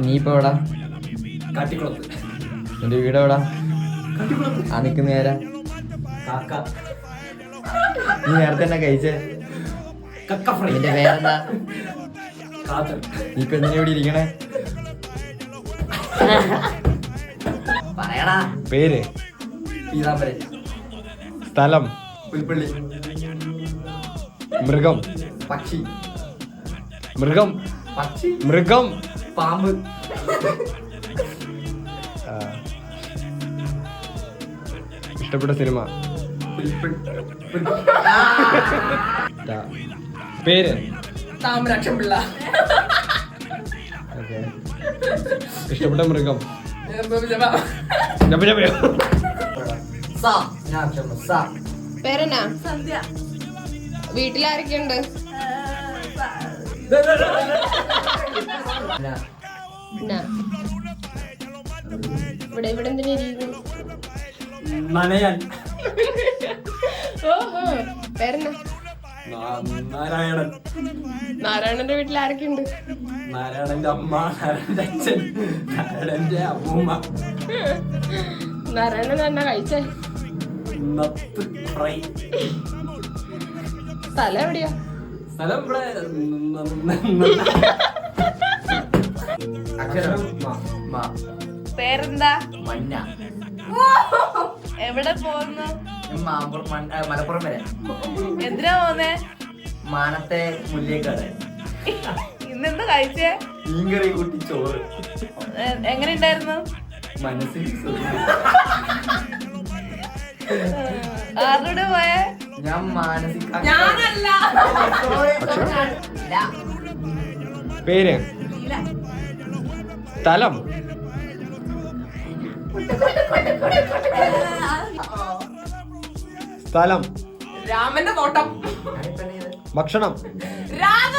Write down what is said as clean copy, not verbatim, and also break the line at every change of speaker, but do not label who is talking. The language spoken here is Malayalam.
നീ ഇപ്പൊ എവിടാ?
കാട്ടിക്കുളത്ത്.
നിന്റെ വീട് എവിടാ? ആ നിക്കുന്ന നേരാ. നീ നേരത്തെ തന്നെ കഴിച്ചേ? നിന്റെ പേരെന്താ? നീ ഇപ്പൊ എന്തിനാ ഇവിടെ ഇരിക്കണേ?
പറയടാ.
പേര്?
പീതാംബരൻ.
സ്ഥലം?
പുൽപ്പള്ളി.
മൃഗം?
പക്ഷി.
മൃഗം?
പക്ഷി.
മൃഗം?
പാമ്പ്.
ഇഷ്ടപ്പെട്ട സിനിമ?
പുൽപ്പള്ളി.
പേര്?
താമരാക്ഷം പിള്ള.
ഇഷ്ടപ്പെട്ട മൃഗം?
പേരെന്നാ? സന്ധ്യ. വീട്ടിലാരൊക്കെയുണ്ട്? ഇവിടെ ഇവിടെ എന്തിനാ ഇരിക്കുന്നു? ഓഹോ, പേരെന്നാ?
നാരായണൻ.
നാരായണന്റെ വീട്ടിൽ ആരൊക്കെയുണ്ട്?
നാരായണന്റെ അമ്മ, നാരായണന്റെ അച്ഛൻ, നാരായണന്റെ അമ്മൂമ്മ.
നാരായണൻ എന്നാ കഴിച്ചേ?
നത്ത് ഫ്രൈ.
സ്ഥലം എവിടെയാ?
സ്ഥലം ഇവിടെ.
പേരെന്താ?
മഞ്ഞ.
എവിടെ പോകുന്നു?
മലപ്പുറം വരെ.
എന്തിനാ പോന്നേ?
മാനത്തെ മുല്ലേക്കാട്.
ഇന്നെന്താ കഴിച്ചേ?
മീൻകറി കൂട്ടി ചോറ്.
എങ്ങനെ ഉണ്ടായിരുന്നു?
മനസ്സിൽ
ആരുടെ പോയേ?
ഞാൻ മാനസിക.
ഞാനല്ല.
പേര്? സ്ഥലം? സ്ഥലം?
രാമന്റെ തോട്ടം.
ഭക്ഷണം?
രാമ